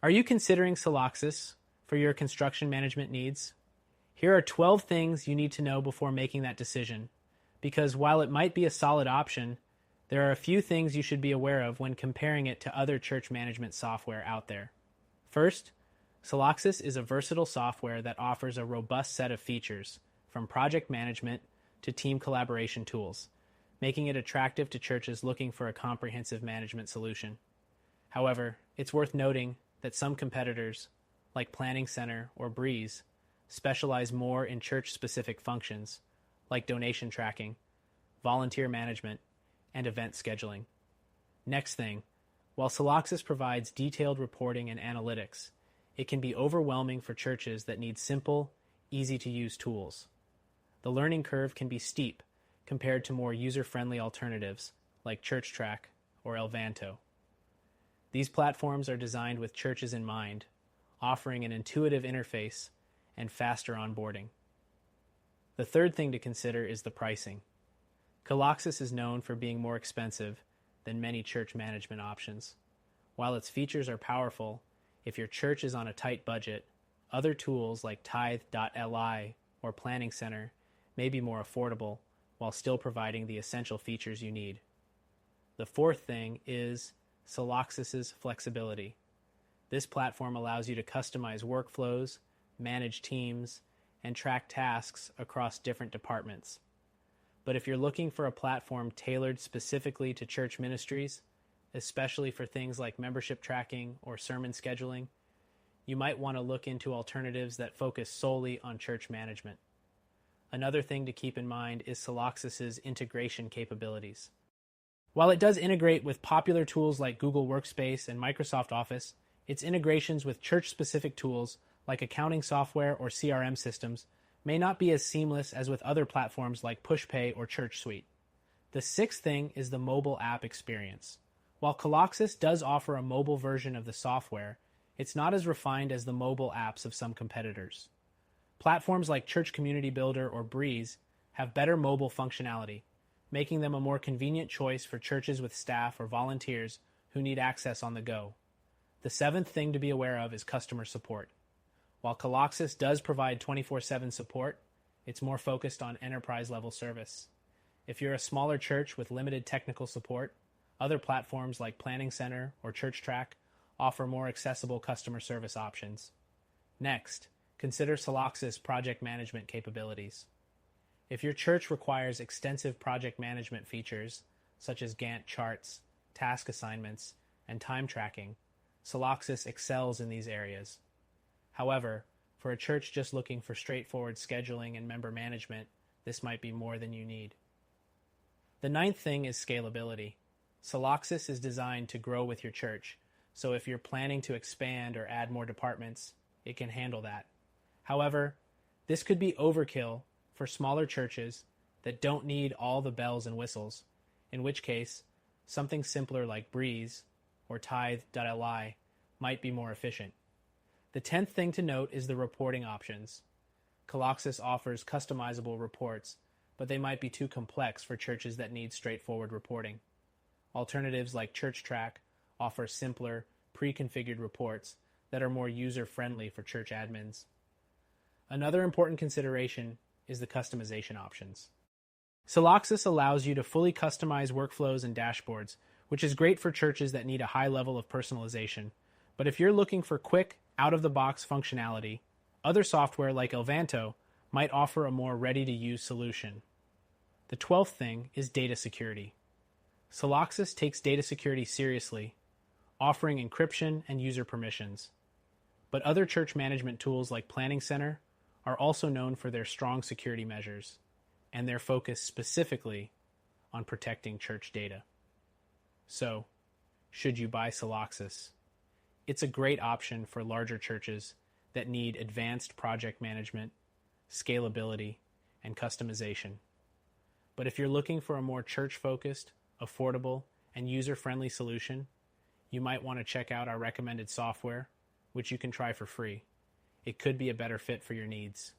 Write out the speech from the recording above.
Are you considering Celoxis for your construction management needs? Here are 12 things you need to know before making that decision, because while it might be a solid option, there are a few things you should be aware of when comparing it to other church management software out there. First, Celoxis is a versatile software that offers a robust set of features, from project management to team collaboration tools, making it attractive to churches looking for a comprehensive management solution. However, it's worth noting that some competitors, like Planning Center or Breeze, specialize more in church-specific functions, like donation tracking, volunteer management, and event scheduling. Next thing, while Celoxis provides detailed reporting and analytics, it can be overwhelming for churches that need simple, easy-to-use tools. The learning curve can be steep compared to more user-friendly alternatives like ChurchTrack or Elvanto. These platforms are designed with churches in mind, offering an intuitive interface and faster onboarding. The third thing to consider is the pricing. Celoxis is known for being more expensive than many church management options. While its features are powerful, if your church is on a tight budget, other tools like Tithe.li or Planning Center may be more affordable while still providing the essential features you need. The fourth thing is Celoxis' flexibility. This platform allows you to customize workflows, manage teams, and track tasks across different departments. But if you're looking for a platform tailored specifically to church ministries, especially for things like membership tracking or sermon scheduling, you might want to look into alternatives that focus solely on church management. Another thing to keep in mind is Celoxis' integration capabilities. While it does integrate with popular tools like Google Workspace and Microsoft Office, its integrations with church-specific tools like accounting software or CRM systems may not be as seamless as with other platforms like PushPay or ChurchSuite. The sixth thing is the mobile app experience. While Celoxis does offer a mobile version of the software, it's not as refined as the mobile apps of some competitors. Platforms like Church Community Builder or Breeze have better mobile functionality, making them a more convenient choice for churches with staff or volunteers who need access on the go. The seventh thing to be aware of is customer support. While Celoxis does provide 24/7 support, it's more focused on enterprise-level service. If you're a smaller church with limited technical support, other platforms like Planning Center or ChurchTrack offer more accessible customer service options. Next, consider Celoxis project management capabilities. If your church requires extensive project management features, such as Gantt charts, task assignments, and time tracking, Celoxis excels in these areas. However, for a church just looking for straightforward scheduling and member management, this might be more than you need. The ninth thing is scalability. Celoxis is designed to grow with your church, so if you're planning to expand or add more departments, it can handle that. However, this could be overkill for smaller churches that don't need all the bells and whistles, in which case, something simpler like Breeze or Tithe.li might be more efficient. The 10th thing to note is the reporting options. Celoxis offers customizable reports, but they might be too complex for churches that need straightforward reporting. Alternatives like ChurchTrack offer simpler, pre-configured reports that are more user-friendly for church admins. Another important consideration is the customization options. Celoxis allows you to fully customize workflows and dashboards, which is great for churches that need a high level of personalization. But if you're looking for quick, out-of-the-box functionality, other software like Elvanto might offer a more ready-to-use solution. The 12th thing is data security. Celoxis takes data security seriously, offering encryption and user permissions. But other church management tools like Planning Center are also known for their strong security measures and their focus specifically on protecting church data. So, should you buy Celoxis? It's a great option for larger churches that need advanced project management, scalability, and customization. But if you're looking for a more church-focused, affordable, and user-friendly solution, you might want to check out our recommended software, which you can try for free. It could be a better fit for your needs.